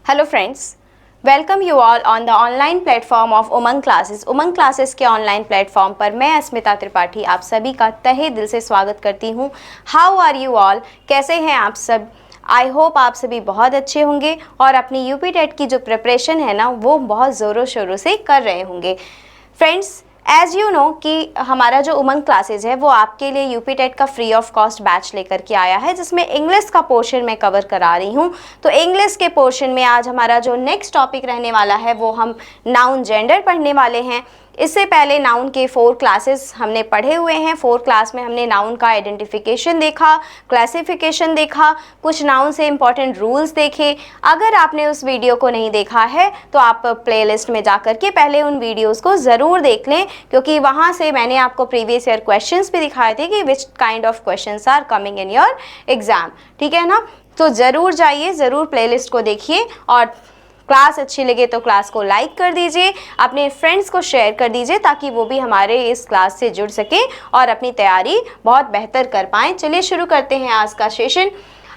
Hello friends, welcome you all on the online platform of Umang classes. Umang classes के online platform पर मैं अस्मिता त्रिपाठी आप सभी का तहे दिल से स्वागत करती हूँ। How are you all? कैसे हैं आप सब? आई होप आप सभी बहुत अच्छे होंगे और अपनी यूपी टेट की जो प्रिपरेशन है ना वो बहुत ज़ोरों शोरों से कर रहे होंगे। फ्रेंड्स, एज़ यू नो कि हमारा जो उमंग क्लासेस है वो आपके लिए यूपी टेट का फ्री ऑफ कॉस्ट बैच लेकर के आया है, जिसमें इंग्लिश का पोर्शन मैं कवर करा रही हूँ। तो इंग्लिश के पोर्शन में आज हमारा जो नेक्स्ट टॉपिक रहने वाला है वो हम नाउन जेंडर पढ़ने वाले हैं। इससे पहले नाउन के 4 क्लासेस हमने पढ़े हुए हैं। 4 क्लास में हमने नाउन का आइडेंटिफिकेशन देखा, क्लासिफिकेशन देखा, कुछ नाउन से इंपॉर्टेंट रूल्स देखे। अगर आपने उस वीडियो को नहीं देखा है तो आप प्लेलिस्ट में जाकर के पहले उन वीडियोस को ज़रूर देख लें, क्योंकि वहाँ से मैंने आपको प्रीवियस ईयर क्वेश्चंस भी दिखाए थे कि which kind of questions are coming in your exam. ठीक है ना? तो ज़रूर जाइए, ज़रूर प्लेलिस्ट को देखिए और क्लास अच्छी लगे तो क्लास को लाइक कर दीजिए, अपने फ्रेंड्स को शेयर कर दीजिए ताकि वो भी हमारे इस क्लास से जुड़ सके और अपनी तैयारी बहुत बेहतर कर पाएँ। चलिए शुरू करते हैं आज का सेशन।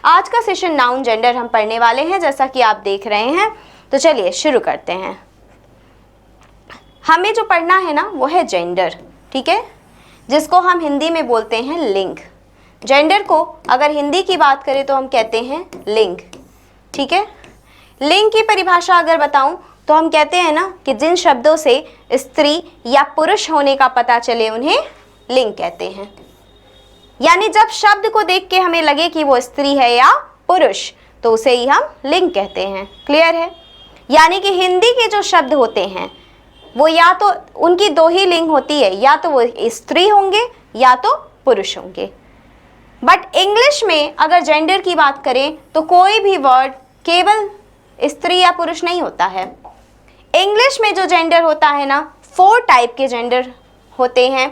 आज का सेशन नाउन जेंडर हम पढ़ने वाले हैं, जैसा कि आप देख रहे हैं। तो चलिए शुरू करते हैं। हमें जो पढ़ना है ना वो है जेंडर, ठीक है, जिसको हम हिंदी में बोलते हैं लिंग। जेंडर को अगर हिंदी की बात करें तो हम कहते हैं लिंग, ठीक है। लिंग की परिभाषा अगर बताऊं तो हम कहते हैं ना कि जिन शब्दों से स्त्री या पुरुष होने का पता चले उन्हें लिंग कहते हैं। यानी जब शब्द को देख के हमें लगे कि वो स्त्री है या पुरुष तो उसे ही हम लिंग कहते हैं। क्लियर है? यानी कि हिंदी के जो शब्द होते हैं वो या तो उनकी 2 ही लिंग होती है, या तो वो स्त्री होंगे या तो पुरुष होंगे। बट इंग्लिश में अगर जेंडर की बात करें तो कोई भी वर्ड केवल स्त्री या पुरुष नहीं होता है। इंग्लिश में जो जेंडर होता है ना 4 टाइप के जेंडर होते हैं।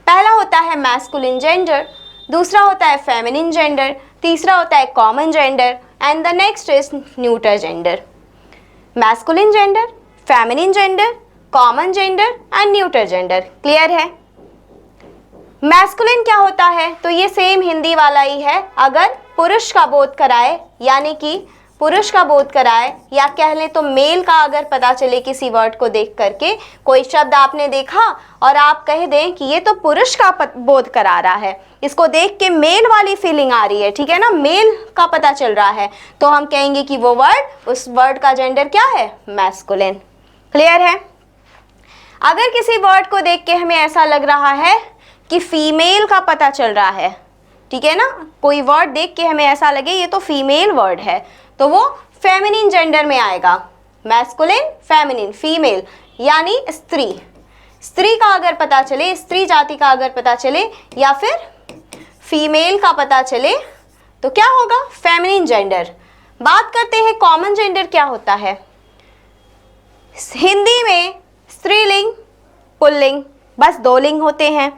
पहला होता है मैस्कुलिन जेंडर, दूसरा होता है फेमिनिन जेंडर, तीसरा होता है common gender and the next is neuter gender. Masculine gender, feminine gender, common gender and neuter gender. Clear है? मैस्कुलिन क्या होता है? तो ये सेम हिंदी वाला ही है। अगर पुरुष का बोध कराए, यानी कि पुरुष का बोध कराए, या कह लें तो मेल का अगर पता चले किसी वर्ड को देख करके, कोई शब्द आपने देखा और आप कह दें कि ये तो पुरुष का बोध करा रहा है, इसको देख के मेल वाली फीलिंग आ रही है, ठीक है ना, मेल का पता चल रहा है, तो हम कहेंगे कि वो वर्ड, उस वर्ड का जेंडर क्या है? मैस्कुलिन। क्लियर है? अगर किसी वर्ड को देख के हमें ऐसा लग रहा है कि फीमेल का पता चल रहा है, ठीक है ना, कोई वर्ड देख के हमें ऐसा लगे ये तो फीमेल वर्ड है, तो वो फेमिनिन जेंडर में आएगा। मैस्कुलिन, फेमिनिन, फीमेल यानी स्त्री। स्त्री का अगर पता चले, स्त्री जाति का अगर पता चले या फिर फीमेल का पता चले तो क्या होगा? Feminine gender. बात करते हैं कॉमन जेंडर क्या होता है। हिंदी में स्त्रीलिंग, पुल्लिंग, बस 2 लिंग होते हैं।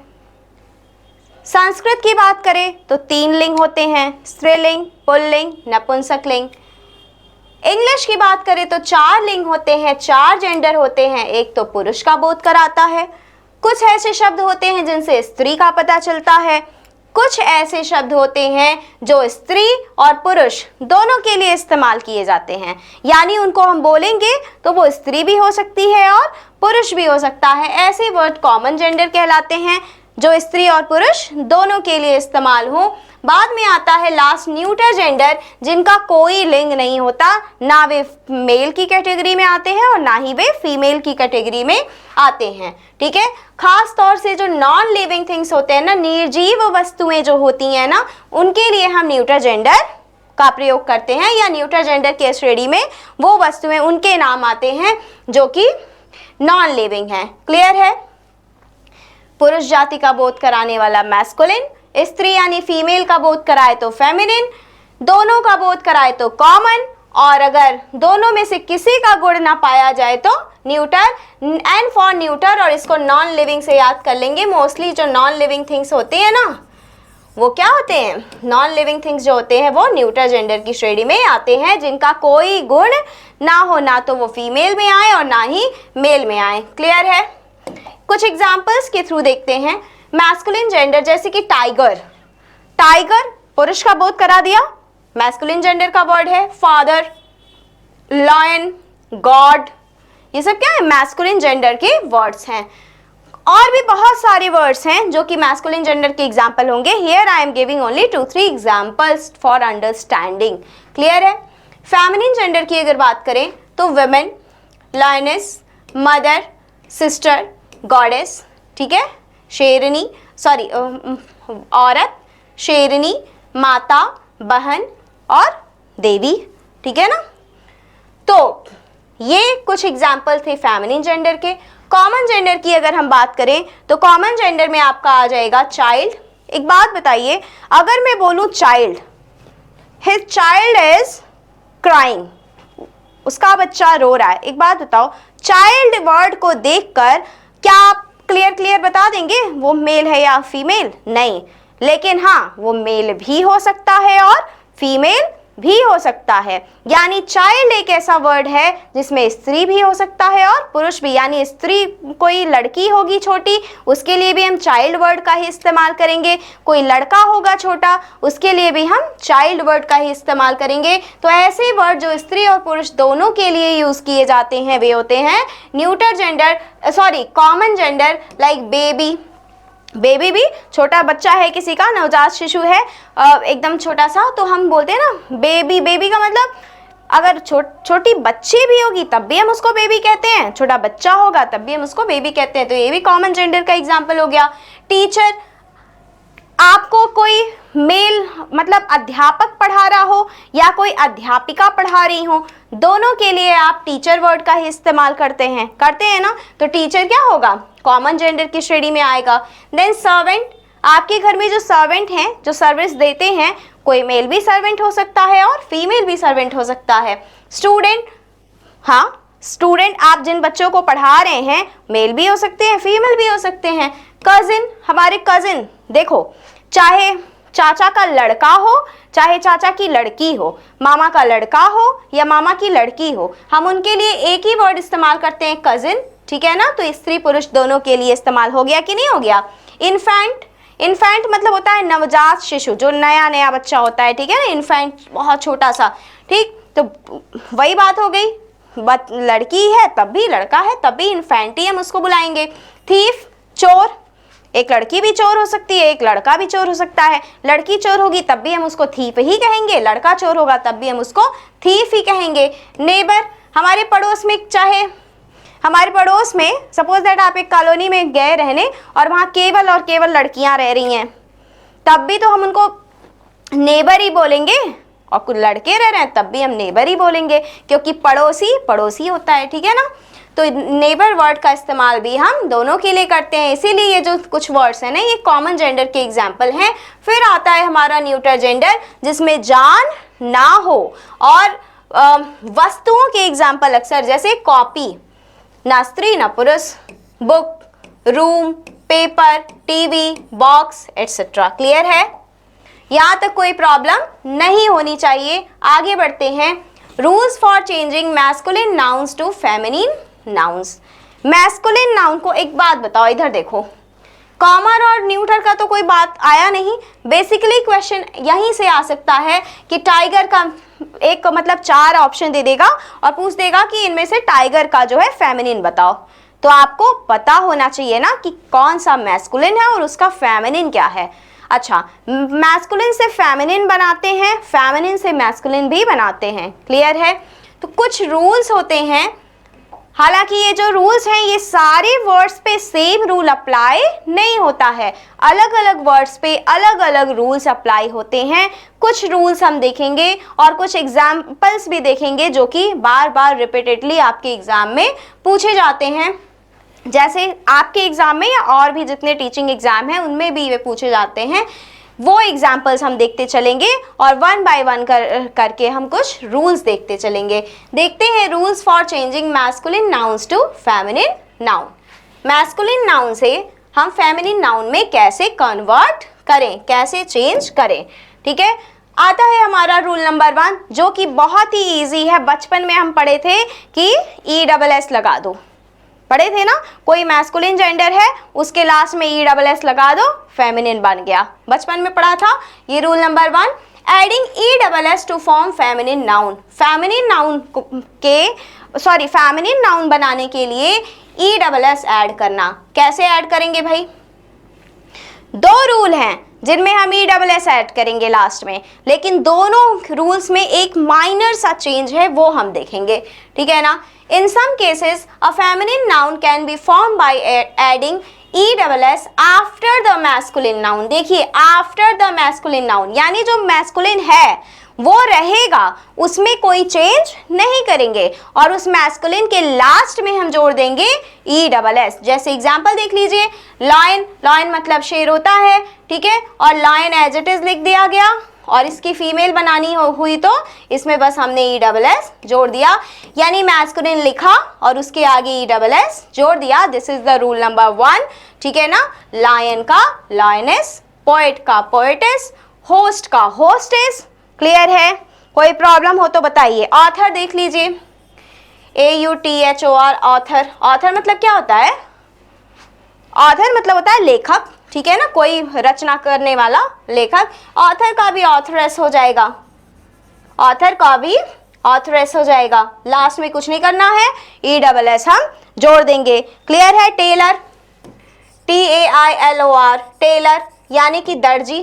संस्कृत की बात करें तो 3 लिंग होते हैं, स्त्रीलिंग, पुल्लिंग, नपुंसकलिंग। इंग्लिश की बात करें तो 4 लिंग होते हैं, 4 जेंडर होते हैं। एक तो पुरुष का बोध कराता है, कुछ ऐसे शब्द होते हैं जिनसे स्त्री का पता चलता है, कुछ ऐसे शब्द होते हैं जो स्त्री और पुरुष दोनों के लिए इस्तेमाल किए जाते हैं। यानी उनको हम बोलेंगे तो वो स्त्री भी हो सकती है और पुरुष भी हो सकता है। ऐसे वर्ड कॉमन जेंडर कहलाते हैं जो स्त्री और पुरुष दोनों के लिए इस्तेमाल हो। बाद में आता है लास्ट न्यूटर जेंडर, जिनका कोई लिंग नहीं होता, ना वे मेल की कैटेगरी में आते हैं और ना ही वे फीमेल की कैटेगरी में आते हैं। ठीक है? खास तौर से जो नॉन लिविंग थिंग्स होते हैं ना, निर्जीव वस्तुएं जो होती हैं ना, उनके लिए हम न्यूटर जेंडर का प्रयोग करते हैं, या न्यूटर जेंडर के श्रेणी में वो वस्तुएं, उनके नाम आते हैं जो कि नॉन लिविंग हैं। क्लियर है? पुरुष जाति का बोध कराने वाला मैस्कुलिन, स्त्री यानी फीमेल का बोध कराए तो फेमिनिन, दोनों का बोध कराए तो कॉमन, और अगर दोनों में से किसी का गुण ना पाया जाए तो न्यूटर। एंड फॉर न्यूटर, और इसको नॉन लिविंग से याद कर लेंगे। मोस्टली जो नॉन लिविंग थिंग्स होते हैं ना वो क्या होते हैं? नॉन लिविंग थिंग्स जो होते हैं वो न्यूटर जेंडर की श्रेणी में आते हैं, जिनका कोई गुण ना हो, ना तो वो फीमेल में आए और ना ही मेल में आए। क्लियर है? कुछ एग्जाम्पल्स के थ्रू देखते हैं। मैस्कुलिन जेंडर जैसे कि टाइगर, टाइगर पुरुष का बोध करा दिया, मैस्कुलिन जेंडर का वर्ड है। फादर, लायन, गॉड, ये सब क्या है, मैस्कुलिन जेंडर के वर्ड्स हैं। और भी बहुत सारे वर्ड्स हैं जो कि मैस्कुलिन जेंडर के एग्जाम्पल होंगे। Here I am giving only 2-3 examples for understanding. Clear है? फेमिनिन जेंडर की अगर बात करें तो women, lioness, mother, sister, goddess, ठीक है, शेरनी, सॉरी औरत, शेरनी, माता, बहन और देवी, ठीक है ना। तो ये कुछ एग्जाम्पल थे फेमिनिन जेंडर के। कॉमन जेंडर की अगर हम बात करें तो कॉमन जेंडर में आपका आ जाएगा चाइल्ड। एक बात बताइए, अगर मैं बोलूं child, his child is crying, उसका बच्चा रो रहा है, एक बात बताओ, चाइल्ड वर्ड को देखकर क्या आप क्लियर बता देंगे वो मेल है या फीमेल? नहीं, लेकिन हाँ वो मेल भी हो सकता है और फीमेल भी हो सकता है। यानी चाइल्ड एक ऐसा वर्ड है जिसमें स्त्री भी हो सकता है और पुरुष भी। यानी स्त्री, कोई लड़की होगी छोटी, उसके लिए भी हम चाइल्ड वर्ड का ही इस्तेमाल करेंगे। कोई लड़का होगा छोटा, उसके लिए भी हम चाइल्ड वर्ड का ही इस्तेमाल करेंगे। तो ऐसे वर्ड जो स्त्री और पुरुष दोनों के लिए यूज किए जाते हैं वे होते हैं neuter gender, sorry common gender. Like baby, baby भी छोटा बच्चा है किसी का, नवजात शिशु है एकदम छोटा सा, तो हम बोलते हैं ना बेबी। बेबी का मतलब अगर छोटी बच्ची भी होगी तब भी हम उसको बेबी कहते हैं, छोटा बच्चा होगा तब भी हम उसको बेबी कहते हैं। तो ये भी कॉमन जेंडर का एग्जाम्पल हो गया। टीचर, आपको कोई मेल मतलब अध्यापक पढ़ा रहा हो या कोई अध्यापिका पढ़ा रही हो, दोनों के लिए आप टीचर वर्ड का ही इस्तेमाल करते हैं ना। तो टीचर क्या होगा, कॉमन जेंडर की श्रेणी में आएगा। देन सर्वेंट, आपके घर में जो सर्वेंट हैं, जो सर्विस देते हैं, कोई मेल भी सर्वेंट हो सकता है और फीमेल भी सर्वेंट हो सकता है। स्टूडेंट, हाँ स्टूडेंट, आप जिन बच्चों को पढ़ा रहे हैं मेल भी हो सकते हैं, फीमेल भी हो सकते हैं। कजिन, हमारे कजिन, देखो चाहे चाचा का लड़का हो चाहे चाचा की लड़की हो, मामा का लड़का हो या मामा की लड़की हो, हम उनके लिए एक ही वर्ड इस्तेमाल करते हैं कजिन, ठीक है ना। तो स्त्री पुरुष दोनों के लिए इस्तेमाल हो गया कि नहीं हो गया। इन्फेंट, इन्फेंट मतलब होता है नवजात शिशु, जो नया बच्चा होता है, ठीक है ना। इन्फेंट बहुत छोटा सा, ठीक, तो वही बात हो गई, लड़की है तब भी, लड़का है तब भी इन्फेंट ही हम उसको बुलाएंगे। थीफ, चोर, एक लड़की भी चोर हो सकती है, एक लड़का भी चोर हो सकता है। लड़की चोर होगी तब भी हम उसको थीफ ही कहेंगे, लड़का चोर होगा तब भी हम उसको थीफ ही कहेंगे। नेबर, हमारे पड़ोस में, चाहे हमारे पड़ोस में सपोज दैट आप एक कॉलोनी में गए रहने और वहाँ केवल और केवल लड़कियां रह रही हैं, तब भी तो हम उनको नेबर ही बोलेंगे, और कुछ लड़के रह रहे हैं तब भी हम नेबर ही बोलेंगे, क्योंकि पड़ोसी पड़ोसी होता है, ठीक है ना। तो नेबर वर्ड का इस्तेमाल भी हम दोनों के लिए करते हैं। इसीलिए ये जो कुछ वर्ड्स हैं ना, ये कॉमन जेंडर के एग्जाम्पल हैं। फिर आता है हमारा न्यूटर जेंडर, जिसमें जान ना हो और वस्तुओं के एग्जाम्पल अक्सर, जैसे कॉपी, ना स्त्री ना पुरुष, book, room, paper, TV, box etcetera. Clear है? यहाँ तक कोई प्रॉब्लम नहीं होनी चाहिए। आगे बढ़ते हैं। Rules for changing masculine nouns to feminine nouns. Masculine noun को एक बात बताओ, इधर देखो, कॉमन और न्यूटर का तो कोई बात आया नहीं। बेसिकली क्वेश्चन यहीं से आ सकता है कि टाइगर का एक मतलब 4 ऑप्शन दे देगा और पूछ देगा कि इनमें से टाइगर का जो है फेमिनिन बताओ। तो आपको पता होना चाहिए ना कि कौन सा मैस्कुलिन है और उसका फेमिनिन क्या है। अच्छा, मैस्कुलिन से फेमिनिन बनाते हैं, फेमिनिन से मैस्कुलिन भी बनाते हैं। क्लियर है? तो कुछ रूल्स होते हैं, हालांकि ये जो रूल्स हैं ये सारे वर्ड्स पे सेम रूल अप्लाई नहीं होता है, अलग अलग वर्ड्स पे अलग अलग रूल्स अप्लाई होते हैं। कुछ रूल्स हम देखेंगे और कुछ एग्जाम्पल्स भी देखेंगे जो कि बार बार रिपीटेडली आपके एग्जाम में पूछे जाते हैं। जैसे आपके एग्जाम में या और भी जितने टीचिंग एग्जाम हैं उनमें भी वे पूछे जाते हैं, वो एग्जाम्पल्स हम देखते चलेंगे और वन बाय वन करके हम कुछ रूल्स देखते चलेंगे। देखते हैं rules for changing masculine nouns to feminine noun. Masculine noun से हम फेमिनिन नाउन में कैसे कन्वर्ट करें, कैसे चेंज करें, ठीक है। आता है हमारा रूल नंबर 1, जो कि बहुत ही ईजी है। बचपन में हम पढ़े थे कि ESS लगा दो, पढ़े थे ना। कोई मैस्कुलिन जेंडर है उसके लास्ट में ESS लगा दो, फेमिनिन बन गया, बचपन में पढ़ा था। ये rule number 1। Adding E double S to form feminine noun, feminine noun feminine noun बनाने के लिए ई डबल एस ऐड करना। कैसे ऐड करेंगे भाई? दो रूल हैं जिनमें हम ई डबल एस ऐड करेंगे लास्ट में, लेकिन दोनों रूल्स में एक माइनर सा चेंज है, वो हम देखेंगे, ठीक है ना। In some cases a feminine noun can be form by adding E double S after the masculine noun. देखिए, आफ्टर द मैस्कुलिन नाउन यानी जो मैस्कुलिन है वो रहेगा, उसमें कोई चेंज नहीं करेंगे, और उस मैस्कुलिन के लास्ट में हम जोड़ देंगे ई डबल एस। जैसे एग्जांपल देख लीजिए, लॉयन, लॉयन मतलब शेर होता है, ठीक है, और लॉयन एज इट इज लिख दिया गया, और इसकी फीमेल बनानी हुई तो इसमें बस हमने ई डबल एस जोड़ दिया, यानी मैस्कुलिन लिखा और उसके आगे ई डबल एस जोड़ दिया। This is the rule number 1, ठीक है ना। लायन का लॉयनेस, पोएट का पोएटेस, होस्ट का होस्टेस। क्लियर है? कोई प्रॉब्लम हो तो बताइए। ऑथर देख लीजिए, AUTHOR, ऑथर। ऑथर मतलब क्या होता है? ऑथर मतलब होता है लेखक, ठीक है ना, कोई रचना करने वाला लेखक। ऑथर का भी ऑथरेस हो जाएगा, ऑथर का भी ऑथरेस हो जाएगा। लास्ट में कुछ नहीं करना है, ई डबल एस हम जोड़ देंगे। क्लियर है? टेलर, TAILOR, टेलर यानी कि दर्जी।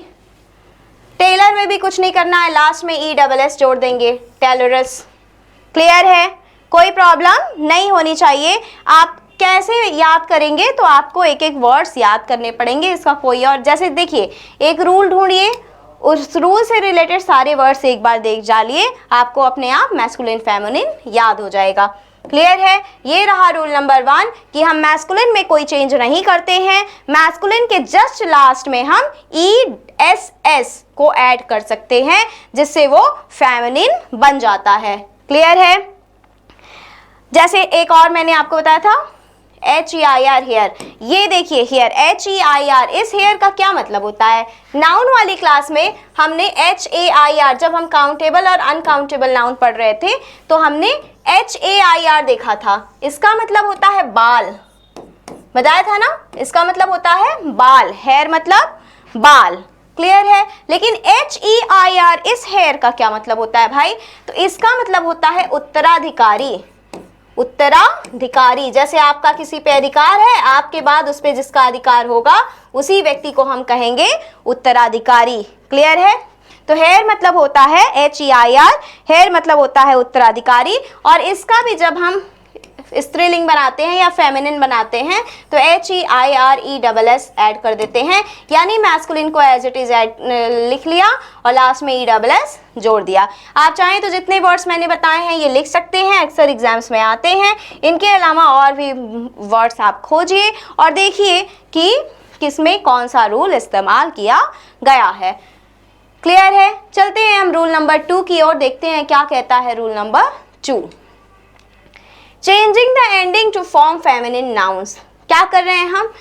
टेलर में भी कुछ नहीं करना है, लास्ट में ई डबल एस जोड़ देंगे, टेलरस। क्लियर है? कोई प्रॉब्लम नहीं होनी चाहिए। आप कैसे याद करेंगे तो आपको एक एक वर्ड्स याद करने पड़ेंगे, इसका कोई और, जैसे देखिए एक रूल ढूंढिए, उस रूल से रिलेटेड सारे वर्ड्स एक बार देख डालिए, आपको अपने आप मैस्कुलिन फेमिनिन याद हो जाएगा। क्लियर है? ये रहा रूल नंबर 1 कि हम मैस्कुलिन में कोई चेंज नहीं करते हैं, मैस्कुलिन के जस्ट लास्ट में हम ESS को ऐड कर सकते हैं, जिससे वो फेमिनिन बन जाता है। क्लियर है? जैसे एक और मैंने आपको बताया था HEIR, हेयर। ये देखिए हेयर, HEIR, इस हेयर का क्या मतलब होता है? नाउन वाली क्लास में हमने HAIR, जब हम काउंटेबल और अनकाउंटेबल नाउन पढ़ रहे थे तो हमने HAIR देखा था। इसका मतलब होता है बाल, बताया था ना, इसका मतलब होता है बाल, हेयर मतलब बाल। क्लियर है? लेकिन HEIR, इस हेयर का क्या मतलब होता है भाई? तो इसका मतलब होता है उत्तराधिकारी, उत्तराधिकारी। जैसे आपका किसी पे अधिकार है, आपके बाद उस पे जिसका अधिकार होगा उसी व्यक्ति को हम कहेंगे उत्तराधिकारी। क्लियर है? तो हेयर मतलब होता है HEIR, हेयर मतलब होता है उत्तराधिकारी, और इसका भी जब हम स्त्रीलिंग बनाते हैं या फेमिनिन बनाते हैं तो HEIRESS ऐड कर देते हैं, यानी मैस्कुलिन को एज इट इज लिख लिया और लास्ट में ESS जोड़ दिया। आप चाहें तो जितने वर्ड्स मैंने बताए हैं ये लिख सकते हैं, अक्सर एग्जाम्स में आते हैं। इनके अलावा और भी वर्ड्स आप खोजिए और देखिए कि किसमें कौन सा रूल इस्तेमाल किया गया है। क्लियर है? चलते हैं हम रूल नंबर 2 की ओर, देखते हैं क्या कहता है rule number 2। Changing the ending to form feminine nouns. क्या कर रहे हैं हम?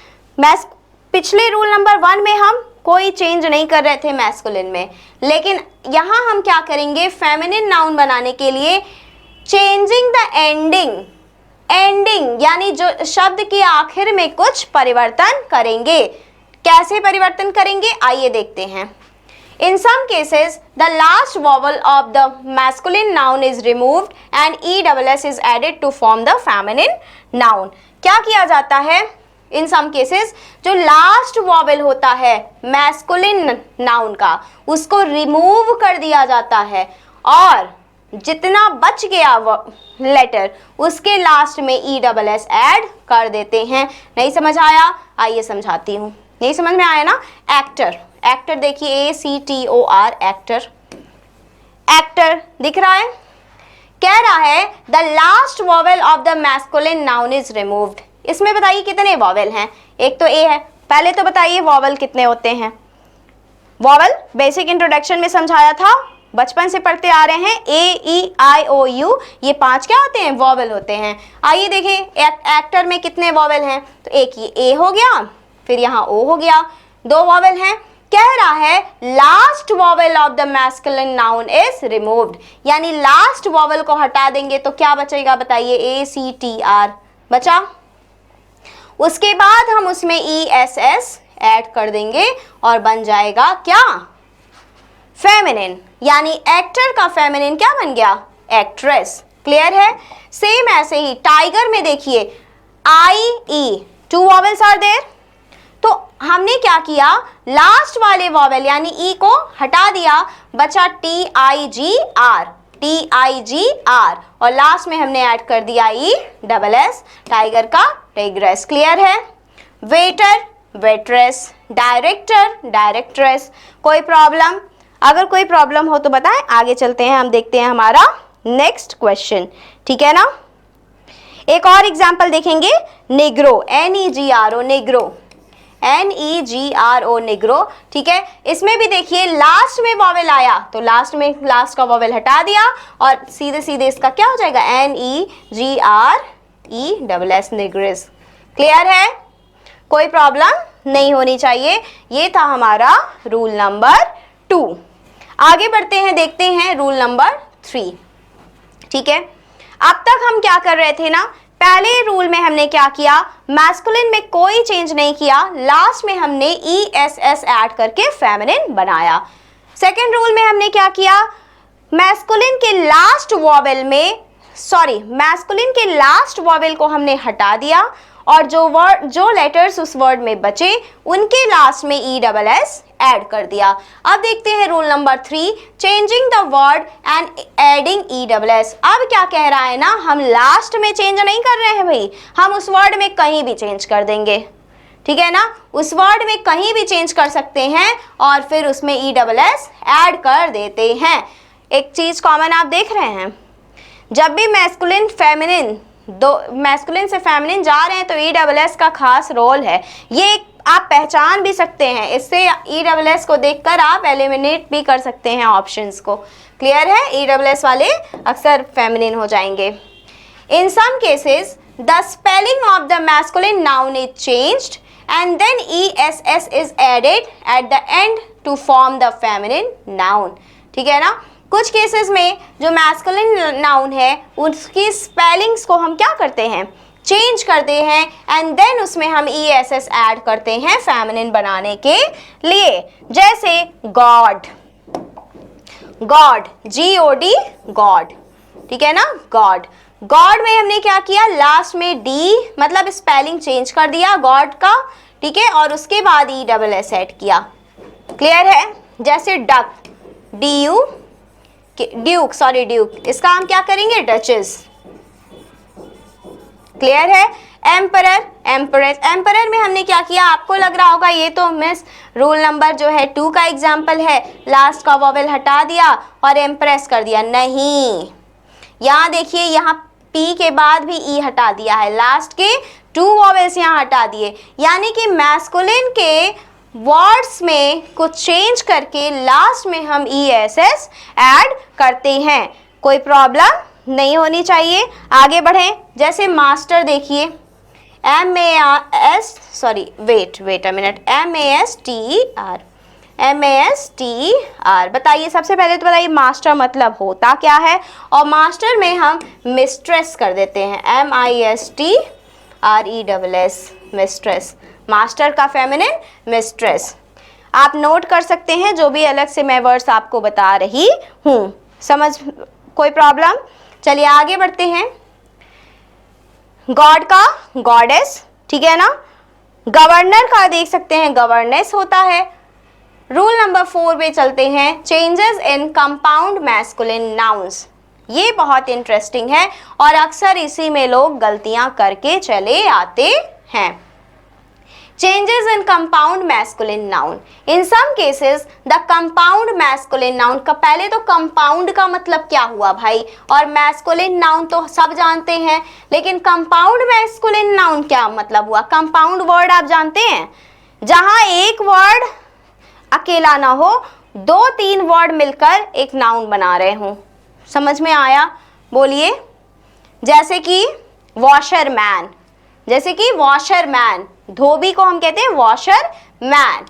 पिछले रूल नंबर 1 में हम कोई चेंज नहीं कर रहे थे मैस्कुलिन में, लेकिन यहाँ हम क्या करेंगे? फेमिनिन नाउन बनाने के लिए चेंजिंग द एंडिंग, एंडिंग यानी जो शब्द के आखिर में कुछ परिवर्तन करेंगे। कैसे परिवर्तन करेंगे आइए देखते हैं। In some cases, the last vowel of the masculine noun is removed and ESS is added to form the feminine noun. क्या किया जाता है? In some cases, जो last vowel होता है masculine noun का, उसको remove कर दिया जाता है और जितना बच गया लेटर उसके लास्ट में ESS ऐड कर देते हैं। नहीं समझ आया? आइए समझाती हूँ। नहीं समझ में आया ना? एक्टर, एक्टर देखिए ACTOR, एक्टर, एक्टर दिख रहा है? कह रहा है the last vowel of the masculine noun is removed. इसमें बताइए कितने वॉवेल हैं? एक तो ए है, पहले तो बताइए वॉवेल कितने होते हैं? वॉवेल बेसिक इंट्रोडक्शन में समझाया था, बचपन से पढ़ते आ रहे हैं, AEIOU, ये 5 क्या होते हैं? वॉवेल होते हैं। आइए देखिए एक्टर में कितने वॉवेल हैं? तो एक ये ए हो गया, फिर यहाँ ओ हो गया, 2 वॉवेल हैं। कह रहा है last vowel of the masculine noun is removed, यानी लास्ट वॉवेल को हटा देंगे तो क्या बचेगा बताइए? ACTR बचा। उसके बाद हम उसमें ESS ऐड कर देंगे और बन जाएगा क्या? फेमिनिन, यानी एक्टर का फेमिनिन क्या बन गया? एक्ट्रेस। क्लियर है? सेम ऐसे ही टाइगर में देखिए आई ई, 2 वॉवेल्स आर देयर। तो हमने क्या किया, लास्ट वाले वॉवेल यानी ई को हटा दिया, बचा TIGR, TIGR, और लास्ट में हमने ऐड कर दिया ESS, टाइगर का टाइग्रेस। क्लियर है? Waiter, waitress, director, directress. कोई प्रॉब्लम? अगर कोई प्रॉब्लम हो तो बताएं, आगे चलते हैं, हम देखते हैं हमारा नेक्स्ट क्वेश्चन। ठीक है ना? एक और एग्जांपल देखेंगे, Negro, NEGRO, Negro, NEGRO, Negro. ठीक है, इसमें भी देखिए लास्ट में वॉवेल आया तो लास्ट में लास्ट का वॉवेल हटा दिया और सीधे सीधे इसका क्या हो जाएगा? NEGRESS, निग्रिस। क्लियर है? कोई प्रॉब्लम नहीं होनी चाहिए। ये था हमारा रूल नंबर 2। आगे बढ़ते हैं, देखते हैं रूल नंबर 3। ठीक है, अब तक हम क्या कर रहे थे ना, पहले रूल में हमने क्या किया, मैस्कुलिन में कोई चेंज नहीं किया, लास्ट में हमने ESS ऐड करके फेमिनिन बनाया। सेकेंड रूल में हमने क्या किया, मैस्कुलिन के लास्ट वॉवेल को हमने हटा दिया और जो लेटर्स उस वर्ड में बचे उनके लास्ट में ESS ऐड कर दिया। अब देखते हैं rule number 3, changing the word and adding ESS। अब क्या कह रहा है ना, हम लास्ट में चेंज नहीं कर रहे हैं भाई, हम उस वर्ड में कहीं भी चेंज कर देंगे। ठीक है ना, उस वर्ड में कहीं भी चेंज कर सकते हैं और फिर उसमें ESS ऐड कर देते हैं। एक चीज कॉमन आप देख रहे हैं, जब भी मैस्कुलिन फेमिनिन, दो मैस्कुलिन से फेमिनिन जा रहे हैं तो ESS का खास रोल है। ये आप पहचान भी सकते हैं, इससे ESS को देखकर आप एलिमिनेट भी कर सकते हैं ऑप्शंस को। क्लियर है? ESS वाले अक्सर फेमिनिन हो जाएंगे। In some cases the spelling of the masculine noun is changed and then ESS is added at the end to form the feminine noun. ठीक है ना, कुछ केसेस में जो मैस्कुलिन नाउन है उसकी स्पेलिंग्स को हम क्या करते हैं, चेंज करते हैं एंड देन उसमें हम ESS ऐड करते हैं फेमिनिन बनाने के लिए। जैसे गॉड, गॉड, GOD, गॉड। ठीक है ना, गॉड। गॉड में हमने क्या किया, लास्ट में D मतलब स्पेलिंग चेंज कर दिया गॉड का। ठीक है, और उसके बाद ESS ऐड किया। क्लियर है? जैसे डक, ड्यूक, इसका हम क्या करेंगे, डचेस। क्लियर है? एम्परर, एम्परेस। एम्परर में हमने क्या किया, आपको लग रहा होगा ये तो मिस रूल नंबर जो है 2 का एग्जाम्पल है, लास्ट का वॉवेल हटा दिया और एम्प्रेस कर दिया। नहीं, यहाँ देखिए, यहाँ P के बाद भी E हटा दिया है, लास्ट के 2 वॉवेल्स यहाँ हटा दिए, यानी कि मैस्कुलिन के वर्ड्स में कुछ चेंज करके लास्ट में हम ESS ऐड करते हैं। कोई प्रॉब्लम नहीं होनी चाहिए। आगे बढ़ें, जैसे मास्टर देखिए, MASTER। बताइए, सबसे पहले तो बताइए मास्टर मतलब होता क्या है, और मास्टर में हम मिस्ट्रेस कर देते हैं, MISTRESS, मिस्ट्रेस। मास्टर का फेमिनिन मिस्ट्रेस। आप नोट कर सकते हैं जो भी अलग से मैं वर्ड्स आपको बता रही हूँ। समझ? कोई प्रॉब्लम? चलिए आगे बढ़ते हैं। गॉड का गॉडेस। ठीक है ना, गवर्नर का देख सकते हैं गवर्नेस होता है। रूल नंबर 4 पे चलते हैं, changes in compound masculine nouns. ये बहुत इंटरेस्टिंग है और अक्सर इसी में लोग गलतियां करके चले आते हैं। Changes in compound masculine noun. In some cases, the compound masculine noun का पहले तो compound का मतलब क्या हुआ भाई, और masculine noun तो सब जानते हैं, लेकिन compound masculine noun क्या मतलब हुआ। compound word आप जानते हैं, जहां एक word अकेला ना हो, 2-3 word मिलकर एक noun बना रहे हों। समझ में आया? बोलिए। जैसे कि washerman, जैसे कि वॉशरमैन, धोबी को हम कहते हैं वॉशर मैन।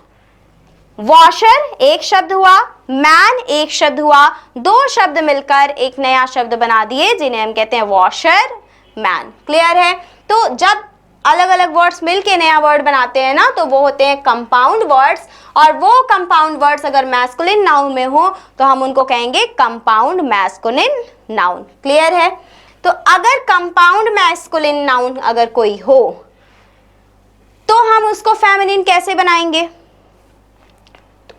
वॉशर एक शब्द हुआ, मैन एक शब्द हुआ, 2 शब्द मिलकर एक नया शब्द बना दिए जिन्हें हम कहते हैं वॉशर मैन। क्लियर है? तो जब अलग अलग वर्ड्स मिलके नया वर्ड बनाते हैं ना, तो वो होते हैं कंपाउंड वर्ड्स। और वो कंपाउंड वर्ड्स अगर मैस्कुलिन नाउन में हो तो हम उनको कहेंगे कंपाउंड मैस्कुलिन नाउन। क्लियर है? तो अगर कंपाउंड मैस्कुलिन नाउन अगर कोई हो तो हम उसको फेमिनिन कैसे बनाएंगे?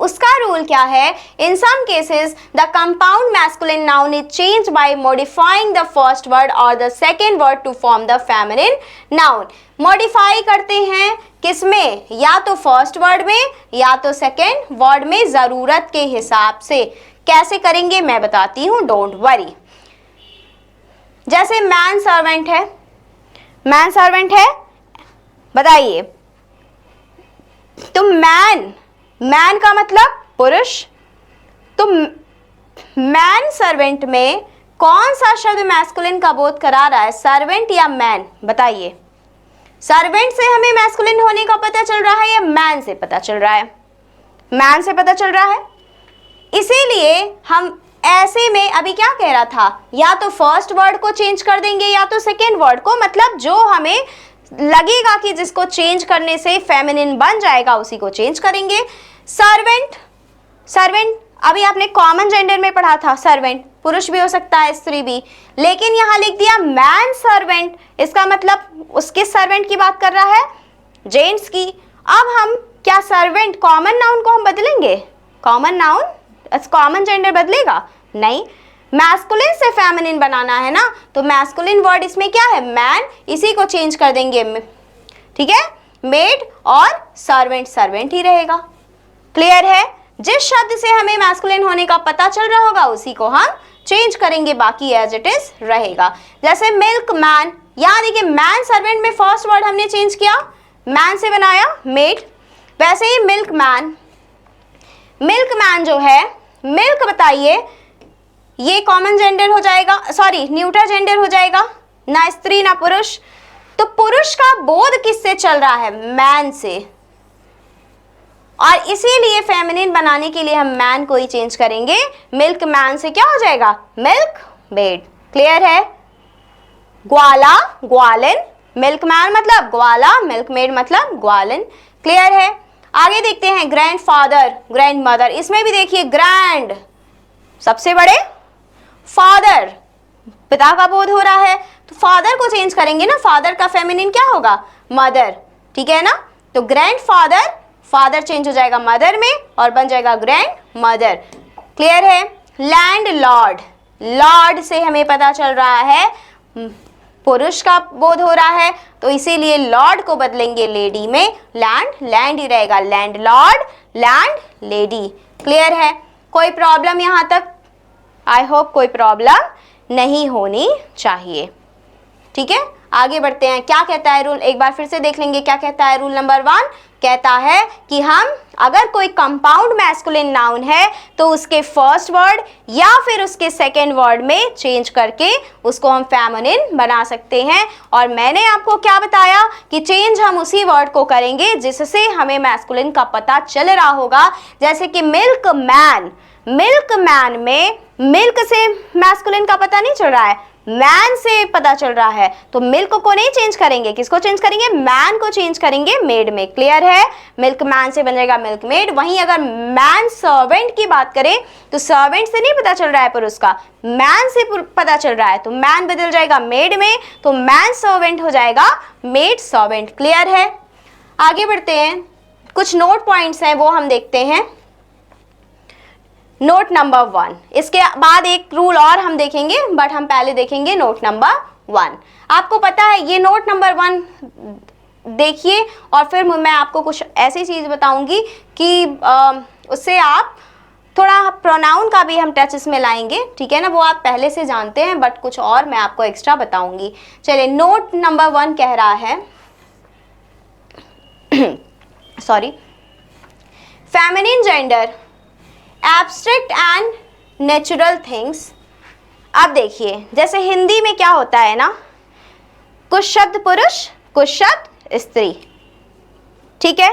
उसका रूल क्या है? In some cases the compound masculine noun is changed by modifying the first word और the second word to form the feminine noun. Modify करते हैं किसमें? या तो फर्स्ट वर्ड में या तो सेकेंड वर्ड में, जरूरत के हिसाब से। कैसे करेंगे मैं बताती हूं, डोंट वरी। जैसे मैन सर्वेंट है, मैन सर्वेंट है, बताइए तो मैन, मैन का मतलब पुरुष, तो मैन सर्वेंट में कौन सा शब्द मैस्कुलिन का बोध करा रहा है, सर्वेंट या मैन? बताइए। सर्वेंट से हमें मैस्कुलिन होने का पता चल रहा है या मैन से पता चल रहा है? मैन से पता चल रहा है। इसीलिए हम ऐसे में अभी क्या कह रहा था, या तो फर्स्ट वर्ड को चेंज कर देंगे या तो सेकेंड वर्ड को, मतलब जो हमें लगेगा कि जिसको चेंज करने से फेमिनिन बन जाएगा उसी को चेंज करेंगे। सर्वेंट, सर्वेंट अभी आपने कॉमन जेंडर में पढ़ा था, सर्वेंट पुरुष भी हो सकता है स्त्री भी, लेकिन यहां लिख दिया मैन सर्वेंट, इसका मतलब उसके सर्वेंट की बात कर रहा है, जेंट्स की। अब हम क्या सर्वेंट कॉमन नाउन को हम बदलेंगे? कॉमन नाउन कॉमन जेंडर बदलेगा? नहीं, मैस्कुलिन से फेमिनिन बनाना है ना, तो मैस्कुलिन वर्ड इसमें क्या है, मैन, इसी को चेंज कर देंगे, ठीक है, मेड, और सर्वेंट सर्वेंट ही रहेगा। क्लियर है? जिस शब्द से हमें मैस्कुलिन होने का पता चल रहा होगा उसी को हम चेंज करेंगे, बाकी एज इट इज रहेगा। जैसे मिल्क मैन, यहां देखिए मैन सर्वेंट में फर्स्ट वर्ड हमने चेंज किया, मैन से बनाया मेड। वैसे ही मिल्क मैन, मिल्क मैन जो है, मिल्क बताइए ये कॉमन जेंडर हो जाएगा, सॉरी न्यूट्रल जेंडर हो जाएगा, ना स्त्री ना पुरुष। तो पुरुष का बोध किससे चल रहा है? मैन से, और इसीलिए फेमिनिन बनाने के लिए हम मैन को ही चेंज करेंगे। मिल्क मैन से क्या हो जाएगा? Milk made. क्लियर है? ग्वाला ग्वालिन, मिल्क मैन मतलब ग्वाला, मिल्क मेड मतलब ग्वालिन। क्लियर है? आगे देखते हैं ग्रैंड फादर, ग्रैंड मदर, इसमें भी देखिए ग्रैंड सबसे बड़े, फादर पिता का बोध हो रहा है, तो फादर को चेंज करेंगे ना, फादर का फेमिनिन क्या होगा? मदर, ठीक है ना। तो ग्रैंड फादर, फादर चेंज हो जाएगा मदर में और बन जाएगा ग्रैंड मदर। क्लियर है? लैंड लॉर्ड, लॉर्ड से हमें पता चल रहा है पुरुष का बोध हो रहा है, तो इसीलिए लॉर्ड को बदलेंगे लेडी में, लैंड लैंड ही रहेगा, land Lord, land lady. Clear है? कोई प्रॉब्लम यहां तक? आई होप कोई प्रॉब्लम नहीं होनी चाहिए। ठीक है, आगे बढ़ते हैं। क्या कहता है रूल, एक बार फिर से देख लेंगे क्या कहता है। रूल नंबर 1 कहता है कि हम अगर कोई कंपाउंड मैस्कुलिन नाउन है तो उसके फर्स्ट वर्ड या फिर उसके सेकेंड वर्ड में चेंज करके उसको हम फेमिनिन बना सकते हैं। और मैंने आपको क्या बताया कि चेंज हम उसी वर्ड को करेंगे जिससे हमें मैस्कुलिन का पता चल रहा होगा। जैसे कि मिल्क मैन, मिल्क मैन में मिल्क से मैस्कुलिन का पता नहीं चल रहा है, मैन से पता चल रहा है, तो मिल्क को नहीं चेंज करेंगे, किसको चेंज करेंगे? मैन को चेंज करेंगे मेड में। क्लियर है? मिल्क मैन से बन जाएगा मिल्क मेड। वहीं अगर मैन सर्वेंट की बात करें तो सर्वेंट से नहीं पता चल रहा है पुरुष का, मैन से पता चल रहा है, तो मैन बदल जाएगा मेड में, तो मैन सर्वेंट हो जाएगा मेड सर्वेंट। क्लियर है? आगे बढ़ते हैं, कुछ नोट पॉइंट्स हैं वो हम देखते हैं। नोट नंबर 1, इसके बाद एक रूल और हम देखेंगे, बट हम पहले देखेंगे नोट नंबर 1। आपको पता है ये नोट नंबर 1 देखिए और फिर मैं आपको कुछ ऐसी चीज बताऊंगी कि उससे आप थोड़ा प्रोनाउन का भी हम टच इसमें लाएंगे, ठीक है ना, वो आप पहले से जानते हैं बट कुछ और मैं आपको एक्स्ट्रा बताऊंगी। चलिए, नोट नंबर 1 कह रहा है sorry, feminine gender abstract and natural things. अब देखिए, जैसे हिंदी में क्या होता है ना, कुछ शब्द पुरुष कुछ शब्द स्त्री, ठीक है।